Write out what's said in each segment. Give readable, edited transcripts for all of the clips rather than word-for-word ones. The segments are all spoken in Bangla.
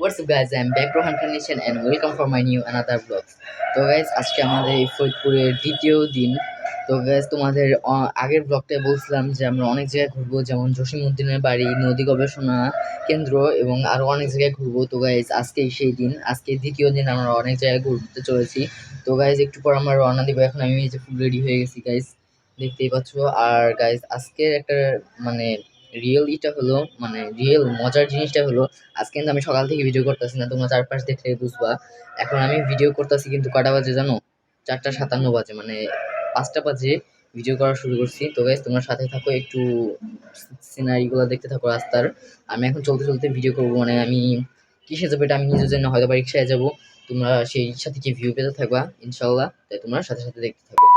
What's up guys, I'm back Rohan Carnation and welcome for my new another vlog. তো গাইজ আজকে আমাদের এই ফরিদপুরের দ্বিতীয় দিন। তো গাইজ তোমাদের আগের ব্লগটায় বলছিলাম যে আমরা অনেক জায়গায় ঘুরবো, যেমন জসিমউদ্দিনের বাড়ি, নদী গবেষণা কেন্দ্র এবং আরো অনেক জায়গায় ঘুরবো। তো গাইজ আজকে সেই দিন, আজকে দ্বিতীয় দিন আমরা অনেক জায়গায় ঘুরতে চলেছি। তো গাইজ একটু পর আমরা রওনা দিব। এখন আমি এই যে ফুল রেডি হয়ে গেছি গাইজ, দেখতেই পাচ্ছ। আর গাইজ আজকের একটা মানে রিয়েল মজার জিনিসটা হলো, আজকে কিন্তু আমি সকাল থেকে ভিডিও করতেছি না, তোমরা চারপাশ দেখলে বুঝবা। এখন আমি ভিডিও করতেছি কিন্তু কটা বাজে জানো? 4:57 বাজে, মানে 5টা বাজে ভিডিও করা শুরু করছি। তো গাইস তোমরা সাথে থাকো, একটু সিনারি গুলো দেখতে থাকো রাস্তার। আমি এখন চলতে চলতে ভিডিও করবো, মানে আমি কিসে যাবো এটা আমি নিজের জন্য হয়তো বা রিক্সায় যাবো। তোমরা সেই রিক্সা থেকে ভিউ পেতে থাকবা ইনশাল্লাহ, তাই তোমরা সাথে সাথে দেখতে থাকো।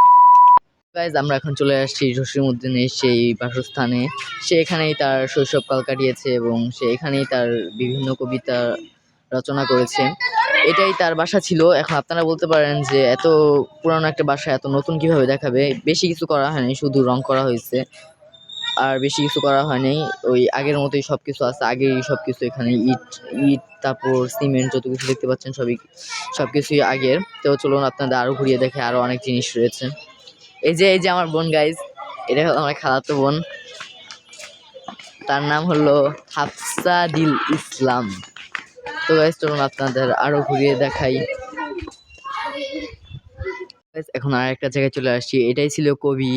গাইজ আমরা এখন চলে আসছি জসিমউদ্দিনের সেই বাসস্থানে। সে এখানেই তার শৈশবকাল কাটিয়েছে এবং সে এখানেই তার বিভিন্ন কবিতা রচনা করেছে। এটাই তার বাসা ছিল। এখন আপনারা বলতে পারেন যে এত পুরানো একটা বাসা এত নতুন কিভাবে দেখাবে? বেশি কিছু করা হয়নি, শুধু রং করা হয়েছে, আর বেশি কিছু করা হয়নি। ওই আগের মতোই সবকিছু আছে, আগেরই সবকিছু। এখানে ইট ইট তারপর সিমেন্ট, যত কিছু দেখতে পাচ্ছেন সবকিছুই আগের। তো চলুন আপনাদের আরো ঘুরিয়ে দেখে, আরো অনেক জিনিস রয়েছে। এই যে আমার বোন গাইজ, এটা হলো আমার খালাতো বোন, তার নাম হলো হাফসাদিল ইসলাম। তো গাইজ চলুন আপনাদের আরো ঘুরিয়ে দেখাই। এখন আর একটা জায়গায় চলে আসছি। এটাই ছিল কবি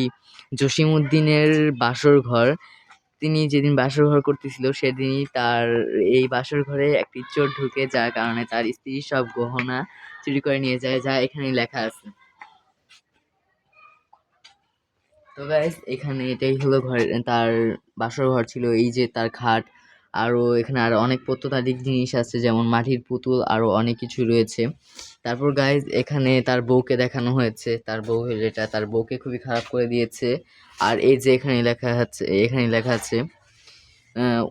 জসিমউদ্দিনের বাসর ঘর। তিনি যেদিন বাসর ঘর করতেছিল সেদিনই তার এই বাসর ঘরে একটি চোর ঢুকে, যার কারণে তার স্ত্রীর সব গহনা চুরি করে নিয়ে যায়, যা এখানে লেখা আছে। তো গাইস এখানে এটাই হলো ঘর, তার বাসর ঘর ছিল। এই যে তার খাট, আরো এখানে আরো অনেক প্রত্নতাত্ত্বিক জিনিস আছে, যেমন মাটির পুতুল, আরো অনেক কিছু রয়েছে। তারপর গাইস এখানে তার বউকে দেখানো হয়েছে। তার বউ হলো এটা, তার বউকে খুবই খারাপ করে দিয়েছে। আর এই যে এখানে লেখা আছে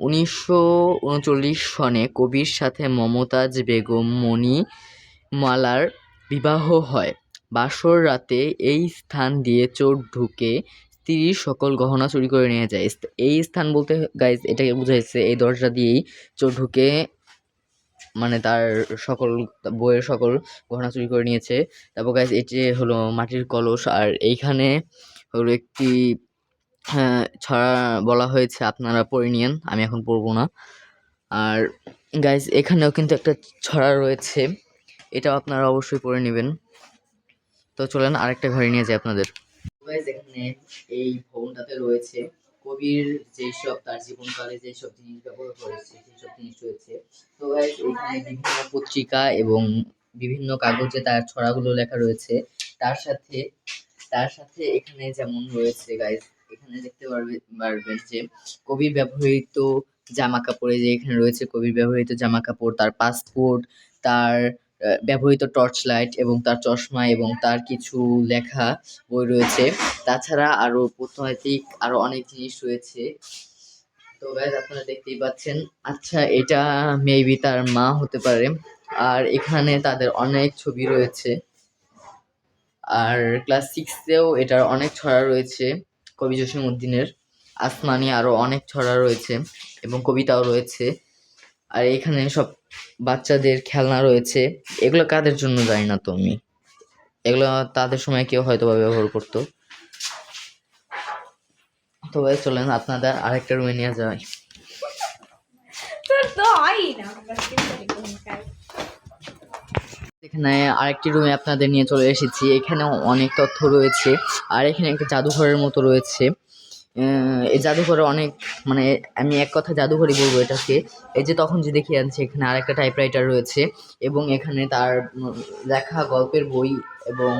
1939 সনে কবির সাথে মমতাজ বেগম মণিমালার বিবাহ হয়। বাসর রাতে এই স্থান দিয়ে চোর ঢুকে স্ত্রীর সকল গহনা চুরি করে নিয়ে যায়। এই স্থান বলতে গাইজ এটাকে বুঝাইছে, এই দরজা দিয়েই চোর ঢুকে মানে তার বইয়ের সকল গহনা চুরি করে নিয়েছে। তারপর গাইজ এটি হলো মাটির কলস, আর এইখানে হলো একটি ছড়া বলা হয়েছে, আপনারা পড়ে নিয়েন, আমি এখন পড়বো না। আর গাইজ এখানেও কিন্তু একটা ছড়া রয়েছে, এটাও আপনারা অবশ্যই পড়ে নেবেন। তো চলেন আরেকটা ঘরে নিয়ে যাই আপনাদের। গাইজ এখানে এই ভবনটাতে রয়েছে কবির যেসব তার জীবনকালে যেসব জিনিস ব্যবহার করেছে সেসব জিনিস রয়েছে। তো গাইজ এখানে বিভিন্ন পত্রিকা এবং বিভিন্ন কাগজে তার ছড়াগুলো লেখা রয়েছে। তার সাথে এখানে যেমন রয়েছে গাইজ, এখানে দেখতে পারবেন যে কবির ব্যবহৃত জামা কাপড়ে, যে এখানে রয়েছে কবির ব্যবহৃত জামা কাপড়, তার পাসপোর্ট, তার ব্যবহৃত টর্চ লাইট এবং তার চশমা এবং তার কিছু লেখা বই রয়েছে। তাছাড়া আরো প্রত্নতাত্ত্বিক আরো অনেক জিনিস রয়েছে। তো গাইজ আপনারা দেখতেই পাচ্ছেন। আচ্ছা, এটা মেবি তার মা হতে পারে। আর এখানে তাদের অনেক ছবি রয়েছে। আর ক্লাস 6-এও এটার অনেক ছড়া রয়েছে কবি জসিমউদ্দিনের। আসমানি আরো অনেক ছড়া রয়েছে এবং কবিতাও রয়েছে। আর এখানে সব বাচ্চাদের খেলনা রয়েছে। এগুলো কাদের জন্য জানি না, তো আমি এগুলো তাদের সময় কেউ হয়তো বা ব্যবহার করতো। তো ভাই চলেন আপনাদের আরেকটা রুমে নিয়ে যাই। এখানে আরেকটি রুমে আপনাদের নিয়ে চলে এসেছি। এখানেও অনেক তথ্য রয়েছে। আর এখানে একটা জাদুঘরের মতো রয়েছে। এই জাদুঘরে অনেক, মানে আমি এক কথা জাদুঘরই বলবো এটাকে। এই যে তখন যে দেখে আনছে, এখানে আরেকটা টাইপরাইটার রয়েছে এবং এখানে তার লেখা গল্পের বই, এবং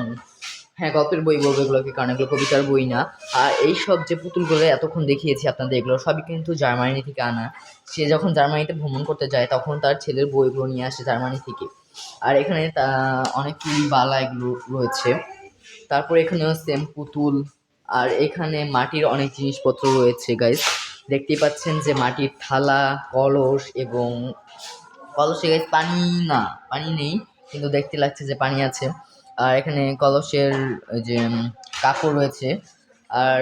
হ্যাঁ গল্পের বই বলবো এগুলোকে, কারণ এগুলো কবিতার বই না। আর এইসব যে পুতুলগুলো এতক্ষণ দেখিয়েছি আপনাদের, এগুলো সবই কিন্তু জার্মানি থেকে আনা। সে যখন জার্মানিতে ভ্রমণ করতে যায় তখন তার ছেলের বইগুলো নিয়ে আসে জার্মানি থেকে। আর এখানে অনেক বালা এগুলো রয়েছে। তারপর এখানেও সেম পুতুল। আর এখানে মাটির অনেক জিনিসপত্র রয়েছে গাইস, দেখতেই পাচ্ছেন যে মাটির থালা, কলস, এবং কলসে গাইস পানি নেই, কিন্তু দেখতে লাগছে যে পানি আছে। আর এখানে কলসের যে কাপড় রয়েছে। আর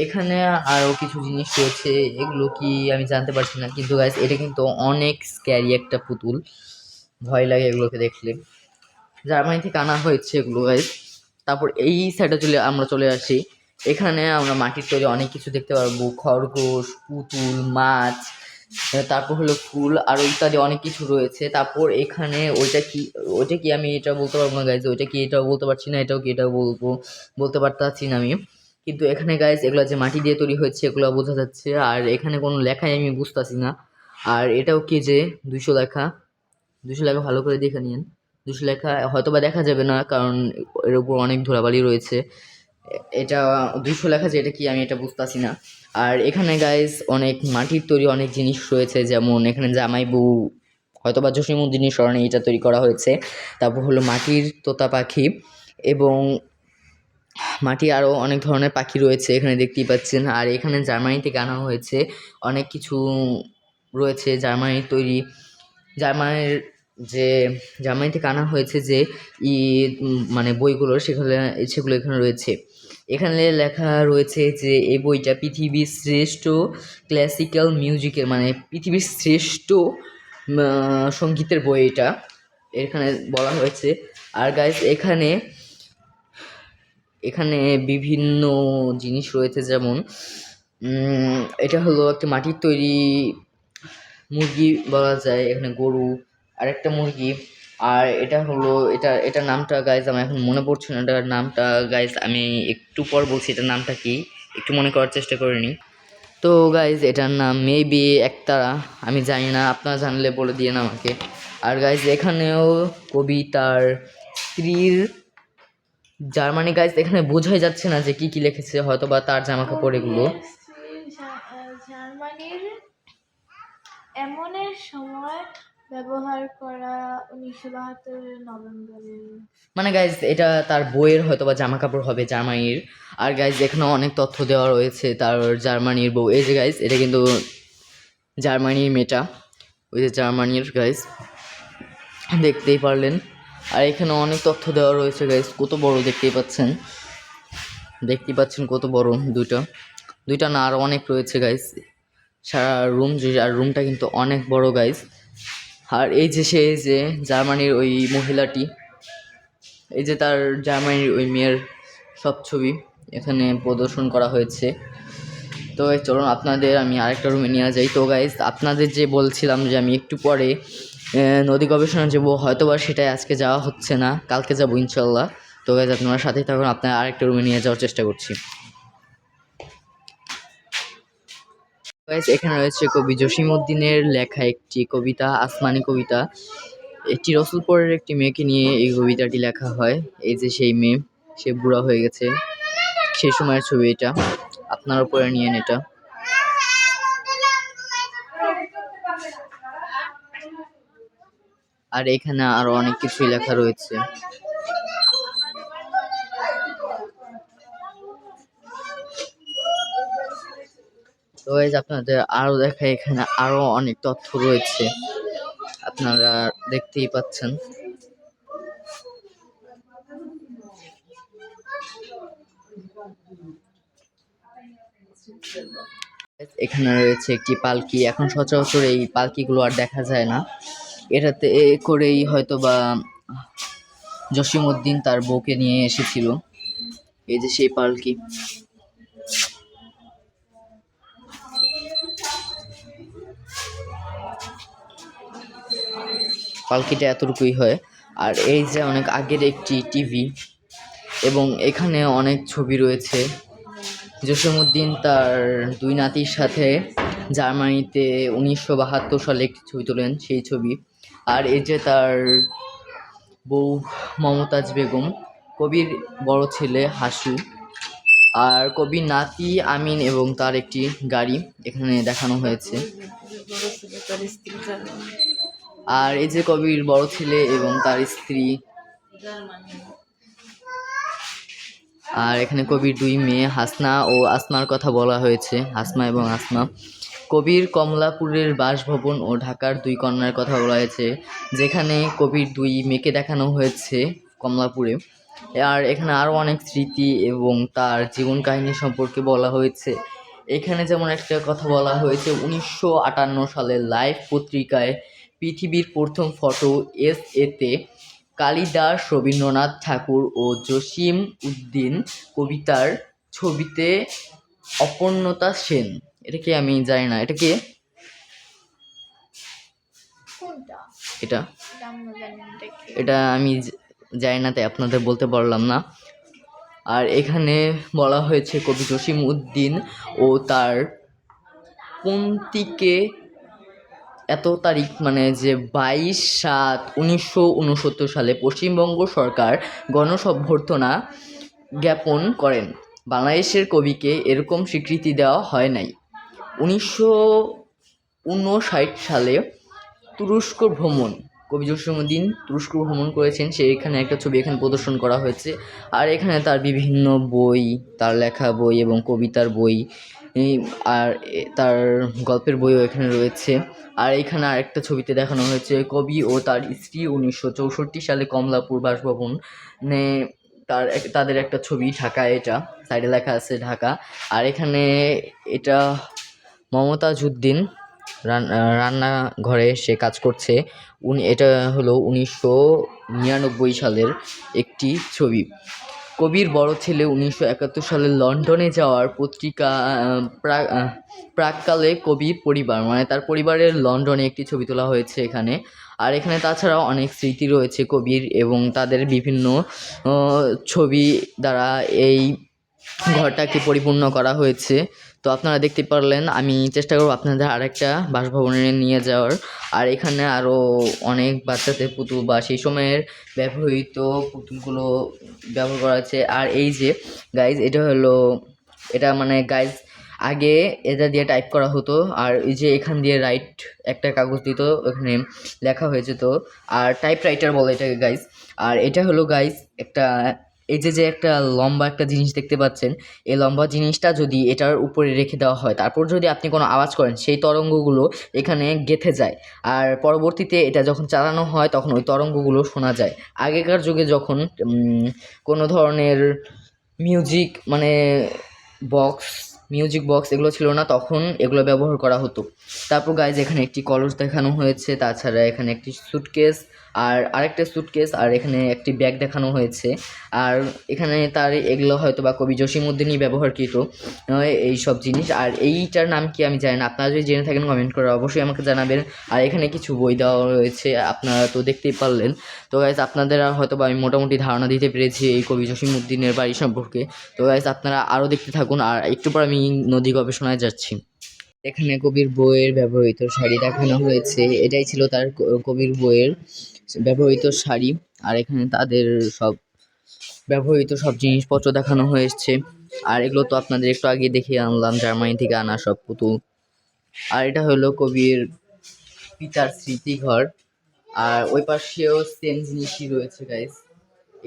এখানে আরও কিছু জিনিস রয়েছে, এগুলো কি আমি জানতে পারছি না, কিন্তু গাইস এটা কিন্তু অনেক স্ক্যারি একটা পুতুল, ভয় লাগে এগুলোকে দেখলে। জার্মানি থেকে আনা হয়েছে এগুলো গাইস। তারপর এই সাইডে আমরা চলে আসি, এখানে আমরা মাটির তৈরি অনেক কিছু দেখতে পারবো, খরগোশ, পুতুল, মাছ, তারপর হলো ফুল, আরও ইত্যাদি অনেক কিছু রয়েছে। তারপর এখানে ওইটা কি আমি এটা বলতে পারবো না গাইজ, ওইটা কি এটাও বলতে পারছি না, এটাও কি এটাও বলতে পারতাছি না আমি। কিন্তু এখানে গাইজ এগুলো যে মাটি দিয়ে তৈরি হয়েছে এগুলো বোঝা যাচ্ছে, আর এখানে কোনো লেখাই আমি বুঝতেছি না। আর এটাও কি যে 200 লেখা, 200 লেখা ভালো করে দেখে নিন। 200 লেখা হয়তো বা দেখা যাবে না, কারণ এর উপর অনেক ধুলাবালি রয়েছে। এটা 200 লেখা যে এটা কি আমি এটা বুঝতেছি না। আর এখানে গাইজ অনেক মাটির তৈরি অনেক জিনিস রয়েছে, যেমন এখানে জামাই বউ হয়তো বা জসীমউদ্দিনের স্মরণে এটা তৈরি করা হয়েছে। তারপর হলো মাটির তোতা পাখি, এবং মাটি আরও অনেক ধরনের পাখি রয়েছে এখানে দেখতেই পাচ্ছেন। আর এখানে জার্মানি থেকে আনা হয়েছে অনেক কিছু রয়েছে জার্মানির তৈরি, জার্মানির যে জার্মানি থেকে আনা হয়েছে যে মানে বইগুলো সেগুলো এখানে রয়েছে। এখানে লেখা রয়েছে যে এই বইটা পৃথিবীর শ্রেষ্ঠ ক্লাসিক্যাল মিউজিকের, মানে পৃথিবীর শ্রেষ্ঠ সঙ্গীতের বই এটা এখানে বলা হয়েছে। আর গাইজ এখানে এখানে বিভিন্ন জিনিস রয়েছে, যেমন এটা হলো একটা মাটির তৈরি মুরগি বলা যায়, এখানে গরু আর একটা মুরগি। আর এটা হলো এটার নামটা গাইজ আমার এখন মনে পড়ছে না, এটার নামটা গাইজ আমি একটু পর বলছি এটার নামটা কি, একটু মনে করার চেষ্টা করে নিই। তো গাইজ এটার নাম মেবি একতারা, আমি জানি না, আপনারা জানলে বলে দিয়ে না আমাকে। আর গাইজ এখানেও কবি তার স্ত্রীর জার্মানি গাইজ এখানে বোঝাই যাচ্ছে না যে কি কি লিখেছে, হয়তো বা তার জামা কাপড় এগুলো। জার্মানির এমনের সময় ব্যবহার করা 1972 নভেম্বরে। মানে গাইজ এটা তার বইয়ের হয়তো বা জামা কাপড় হবে জার্মানির। আর গাইজ এখানে অনেক তথ্য দেওয়া রয়েছে তার জার্মানির বউ, এই যে গাইজ এটা কিন্তু জার্মানির মেয়েটা, ওই যে জার্মানির গাইজ দেখতেই পারলেন। আর এখানে অনেক তথ্য দেওয়া রয়েছে গাইজ, কত বড় দেখতেই পাচ্ছেন কত বড়, দুইটা না আরও অনেক রয়েছে গাইজ, সারা রুম আর রুমটা কিন্তু অনেক বড় গাইজ। আর এই যে যে জার্মানির ওই মহিলাটি, এই যে তার জার্মানির ওই মেয়ের সব ছবি এখানে প্রদর্শন করা হয়েছে। তো চলুন আপনাদের আমি আরেকটা রুমে নিয়ে যাই। তো গাইজ আপনাদের যে বলছিলাম যে আমি একটু পরে নদী গবেষণা যাবো, হয়তো বা সেটাই আজকে যাওয়া হচ্ছে না, কালকে যাবো ইনশাল্লাহ। তো গাইজ আপনারা সাথেই থাকুন, আপনার আরেকটা রুমে নিয়ে যাওয়ার চেষ্টা করছি। গাইজ এখানে রয়েছে কবি জসীমউদ্দিনের লেখা একটি কবিতা, আসমানি কবিতা। একটি রসুলপুরের একটি মেয়েকে নিয়ে এই কবিতাটি লেখা হয়। এই যে সেই মেয়ে, সে বুড়া হয়ে গেছে, সেই সময়ের ছবি এটা, আপনার উপরে নিয়েন এটা। আর এখানে আরো অনেক কিছুই লেখা রয়েছে। তো গাইজ আপনাদের আরো দেখা, এখানে আরো অনেক তথ্য রয়েছে, আপনারা দেখতেই পাচ্ছেন। এখানে রয়েছে একটি পালকি, এখন সচরাচর এই পালকিগুলো আর দেখা যায় না, এটাতে করেই হয়তো বা জসীমউদ্দিন তার বউকে নিয়ে এসেছিল। এই যে সেই পালকি, পালকিটা এতটুকুই হয়। আর এই যে অনেক আগের একটি টিভি, এবং এখানে অনেক ছবি রয়েছে। জসীমউদ্দিন তার দুই নাতির সাথে জার্মানিতে 1972 সালে একটি ছবি তোলেন, সেই ছবি। আর এই যে তার বউ মমতাজ বেগম, কবির বড় ছেলে হাসু, আর কবির নাতি আমিন এবং তার একটি গাড়ি এখানে দেখানো হয়েছে। আর এই যে কবির বড় ছেলে এবং তার স্ত্রী, আর এখানে কবির দুই মেয়ে হাসনা ও আসমার কথা বলা হয়েছে, হাসমা এবং আসমা। কবির কমলাপুরের বাসভবন ও ঢাকার দুই কন্যার কথা বলা হয়েছে, যেখানে কবির দুই মেয়েকে দেখানো হয়েছে কমলাপুরে। আর এখানে আরও অনেক স্মৃতি এবং তার জীবন কাহিনী সম্পর্কে বলা হয়েছে। এখানে যেমন একটা কথা বলা হয়েছে, 1958 সালে লাইফ পত্রিকায় পৃথিবীর প্রথম ফটো এতে কালিদাস, রবীন্দ্রনাথ ঠাকুর ও জসিম উদ্দিন কবিতার ছবিতে অপর্ণতা সেন। এটা কি আমি জানি না, এটা কি? কোনটা? এটা এটা আমরা জানি না, এটা কি? এটা আমি জানি না, তাই আপনাদের বলতে পারলাম না। আর এখানে বলা হয়েছে কবি জসিম উদ্দিন ও তার পঙ্ক্তিকে এত তারিখ মানে যে 22/7/1969 সালে পশ্চিমবঙ্গ সরকার গণসম্বর্ধনা জ্ঞাপন করেন। বাংলাদেশের কবিকে এরকম স্বীকৃতি দেওয়া হয় নাই। 1959 সালে তুরস্ক ভ্রমণ, কবি জসীমউদ্দীন তুরস্ক ভ্রমণ করেছেন, এখানে একটা ছবি এখানে প্রদর্শন করা হয়েছে। আর এখানে তার বিভিন্ন বই, তার লেখা বই এবং কবিতার বই, আর তার গল্পের বইও এখানে রয়েছে। আর এখানে আরেকটা ছবিতে দেখানো হয়েছে কবি ও তার স্ত্রী 1964 সালে কমলাপুর বাসভবনে তাদের একটা ছবি, ঢাকা, এটা সাইডে লেখা আছে ঢাকা। আর এখানে এটা মমতাজ উদ্দিন রান্নাঘরে সে কাজ করছে। এটা হলো 1999 সালের একটি ছবি। কবির বড় ছেলে 1971 সালে লন্ডনে যাওয়ার পত্রিকা প্রাক্কালে কবির পরিবার মানে তার পরিবারের লন্ডনে একটি ছবি তোলা হয়েছে এখানে। আর এখানে তাছাড়াও অনেক স্মৃতি রয়েছে কবির এবং তাদের বিভিন্ন ছবি দ্বারা এই ঘরটাকে পরিপূর্ণ করা হয়েছে। তো আপনারা দেখতে পারলেন, আমি চেষ্টা করব আপনাদের আরেকটা বাসভবনে নিয়ে যাওয়ার। আর এখানে আরও অনেক বাচ্চাদের পুতুল বা সেই সময়ের ব্যবহৃত পুতুলগুলো ব্যবহার করা হয়েছে। আর এই যে গাইজ, এটা মানে গাইজ আগে এটা দিয়ে টাইপ করা হতো, আর এই যে এখান দিয়ে রাইট একটা কাগজ দিত, ওখানে লেখা হয়েছে তো, আর টাইপ রাইটার বলে এটাকে গাইজ। আর এটা হলো গাইজ একটা, এই যে একটা লম্বা একটা জিনিস দেখতে পাচ্ছেন, এই লম্বা জিনিসটা যদি এটার উপরে রেখে দেওয়া হয়, তারপর যদি আপনি কোনো আওয়াজ করেন, সেই তরঙ্গগুলো এখানে গেঁথে যায়। আর পরবর্তীতে এটা যখন চালানো হয় তখন ওই তরঙ্গগুলো শোনা যায়। আগেকার যুগে যখন কোনো ধরনের মিউজিক মানে মিউজিক বক্স এগুলো ছিল না, তখন এগুলো ব্যবহার করা হতো। তারপর গাইজ এখানে একটি কলস দেখানো হয়েছে, তাছাড়া এখানে একটি স্যুটকেস আর আরেকটা স্যুটকেস, আর এখানে একটি ব্যাগ দেখানো হয়েছে। আর এখানে তার এগুলো হয়তো বা কবি জসীমউদ্দিনই ব্যবহারকৃত এই সব জিনিস। আর এইটার নাম কি আমি জানি না, আপনারা যদি জেনে থাকেন কমেন্ট করে অবশ্যই আমাকে জানাবেন। আর এখানে কিছু বই দেওয়া রয়েছে, আপনারা তো দেখতেই পারলেন। তো গাইজ আপনাদের হয়তো বা আমি মোটামুটি ধারণা দিতে পেরেছি এই কবি জসীমউদ্দিনের বাড়ি সম্পর্কে। তো গাইজ আপনারা আরও দেখতে থাকুন, আর একটু পর আমি নদী গবেষণায় যাচ্ছি। এখানে কবির বইয়ের ব্যবহৃত শাড়ি দেখানো হয়েছে, এটাই ছিল তার কবির বইয়ের ব্যবহৃত শাড়ি। আর এখানে তাদের সব ব্যবহৃত সব জিনিসপত্র দেখানো হয়েছে। আর এগুলো তো আপনাদের একটু আগে দেখিয়ে আনলাম, জার্মানি থেকে আনা সব পুতুল। আর এটা হলো কবির পিতার স্মৃতিঘর। আর ওই পাশেও সেম জিনিসই রয়েছে গাইস,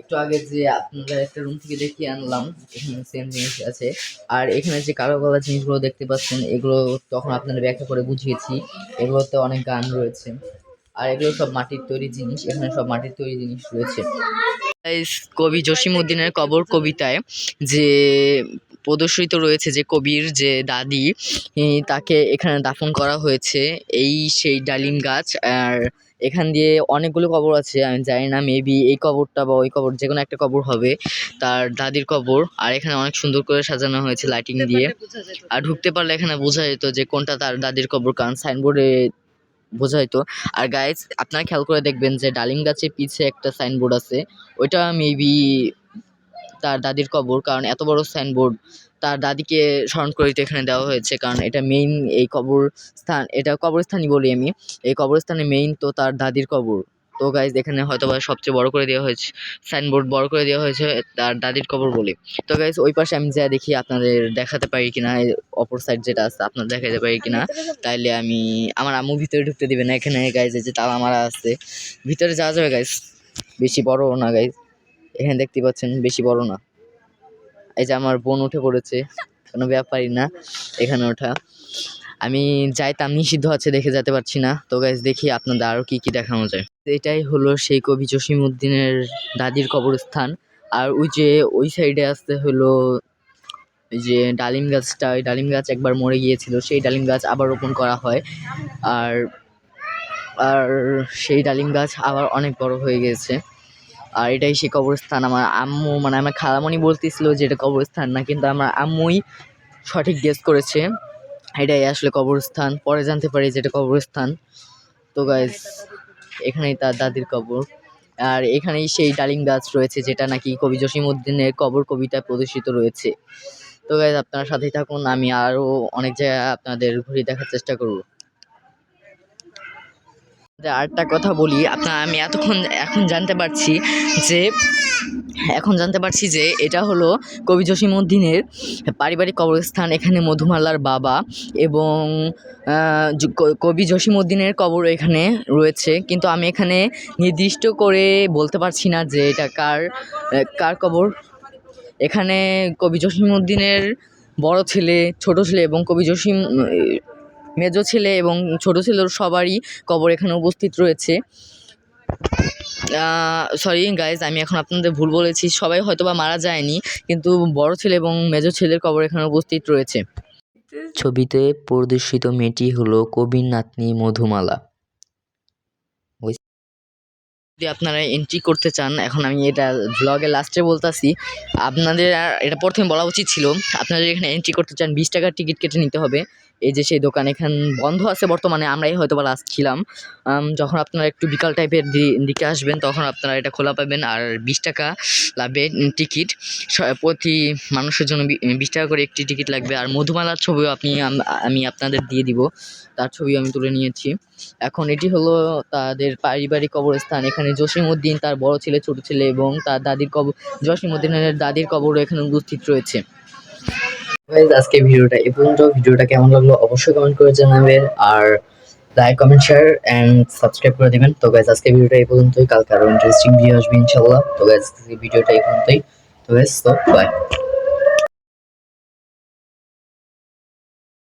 একটু আগে যে আপনাদের একটা রুম থেকে দেখিয়ে আনলাম, এখানে সেম জিনিস আছে। আর এখানে যে কালো কালো জিনিসগুলো দেখতে পাচ্ছেন, এগুলো তখন আপনাদের ব্যাখ্যা করে বুঝিয়েছি, এগুলোতে অনেক গান রয়েছে। আর এগুলো সব মাটির তৈরি জিনিস, এখানে সব মাটির তৈরি জিনিস রয়েছে। কবি জসীমউদ্দিনের কবর কবিতায় যে প্রদর্শিত রয়েছে যে কবির যে দাদি, তাকে এখানে দাফন করা হয়েছে, এই সেই ডালিম গাছ। আর এখান দিয়ে অনেকগুলো কবর আছে, আমি জানি না, মেবি এই কবরটা বা ওই কবর যে কোনো একটা কবর হবে, তার দাদির কবর। আর এখানে অনেক সুন্দর করে সাজানো হয়েছে লাইটিং দিয়ে। আর ঢুকতে পারলে এখানে বোঝা যেত যে কোনটা তার দাদির কবর, কারণ সাইনবোর্ডে বোঝা যেত। আর গাইজ আপনারা খেয়াল করে দেখবেন যে ডালিম গাছের পিছে একটা সাইনবোর্ড আছে, ওইটা মেবি তার দাদির কবর, কারণ এত বড় সাইনবোর্ড তার দাদিকে স্মরণ করে এখানে দেওয়া হয়েছে, কারণ এটা মেইন এই কবরস্থান, এটা কবরস্থানই বলি আমি, এই কবরস্থানে মেইন তো তার দাদির কবর। তো গাইজ এখানে হয়তো বা সবচেয়ে বড় করে দেওয়া হয়েছে, সাইনবোর্ড বড় করে দেওয়া হয়েছে তার দাদির কবর বলে। তো গাইজ ওই পাশে আমি যা দেখি আপনাদের দেখাতে পারি কিনা, অপর সাইড যেটা আছে আপনার দেখাতে পারি কিনা, তাইলে আমি আমার আম্মু ভিতরে ঢুকতে দিবে না। এখানে গাইজ এই যে তালা মারা আছে, ভিতরে যাওয়া যাবে গাইজ, বেশি বড় না গাইজ, এখানে দেখতে পাচ্ছেন বেশি বড় না। এই যে আমার বোন উঠে পড়েছে, কোনো ব্যাপারই না এখানে ওঠা, আমি যাইতাম নিষিদ্ধ আছে দেখে যেতে পারছি না। তো গাইজ দেখি আপনাদের আরো কি কি দেখানো যায়। এটাই হলো সেই কবি জসীমউদ্দিনের দাদির কবরস্থান। আর ওই যে ওই সাইডে আসতে হলো এই যে ডালিম গাছটা, ওই ডালিম গাছ একবার মরে গিয়েছিল, সেই ডালিম গাছ আবার রোপণ করা হয়। আর আর সেই ডালিম গাছ আবার অনেক বড় হয়ে গেছে। আর এটাই সেই কবরস্থান। আমার আম্মু মানে আমার খালামণি বলতেছিল যে এটা কবরস্থান না, কিন্তু আমার আম্মুই সঠিক গেস করেছে এটাই আসলে কবরস্থান। পরে জানতে পারি যে এটা কবরস্থান। তো গাইস এখানেই তার দাদির কবর। আর এখানেই সেই ডালিম গাছ রয়েছে যেটা নাকি কবি জসিমউদ্দিনের কবর কবিতায় প্রদর্শিত রয়েছে। তো গাইস আপনার সাথেই থাকুন, আমি আরো অনেক জায়গায় আপনাদের ঘুরে দেখার চেষ্টা করব। আরেকটা কথা বলি আপনার, আমি এখন জানতে পারছি যে এটা হলো কবি জসিমউদ্দিনের পারিবারিক কবরস্থান। এখানে মধুমালার বাবা এবং কবি জসিমউদ্দিনের কবর এখানে রয়েছে, কিন্তু আমি এখানে নির্দিষ্ট করে বলতে পারছি না যে এটা কার কবর। এখানে কবি জসিমউদ্দিনের বড় ছেলে, ছোট ছেলে এবং কবি জসিম মেজো ছেলে এবং ছোট ছেলের সবারই কবর এখানে উপস্থিত রয়েছে। সরি গাইজ, আমি এখন আপনাদের ভুল বলেছি, সবাই হয়তোবা মারা যায়নি, কিন্তু বড় ছেলে এবং মেজো ছেলের কবর এখানে উপস্থিত রয়েছে। ছবিতে প্রদর্শিত মেয়েটি হলো কবির নাতনি মধুমালা। যদি আপনারা এন্ট্রি করতে চান, এখন আমি এটা ব্লগের লাস্টে বলতাছি, আপনাদের এটা প্রথমে বলা উচিত ছিল, আপনারা যদি এখানে এন্ট্রি করতে চান 20 টাকার টিকিট কেটে নিতে হবে। এই যে সেই দোকান এখান বন্ধ আছে বর্তমানে, আমরাই হয়তো বা লাস্ট ছিলাম। যখন আপনারা একটু বিকাল টাইপের দিকে আসবেন তখন আপনারা এটা খোলা পাবেন। আর 20 টাকা লাগবে টিকিট, প্রতি মানুষের জন্য 20 টাকা করে একটি টিকিট লাগবে। আর মধুমালার ছবিও আমি আপনাদের দিয়ে দিব, তার ছবিও আমি তুলে নিয়েছি। এখন এটি হলো তাদের পারিবারিক কবরস্থান। এখানে জসিমউদ্দিন, তার বড় ছেলে, ছোট ছেলে এবং তার দাদির কবর, জসিমউদ্দিনের দাদির কবরও এখানে উপস্থিত রয়েছে। আজকে ভিডিওটা এই পর্যন্ত। ভিডিওটা কেমন লাগলো অবশ্যই কমেন্ট করে জানাবেন, আর like, comment, share and subscribe করে দিবেন। তো গাইজ আজকে ভিডিওটা এই পর্যন্তই, কালকে আরো ইন্টারেস্টিং ভিডিও আসবে ইনশাআল্লাহ। তো গাইজ ভিডিওটা এই পর্যন্তই। তো গাইজ বাই।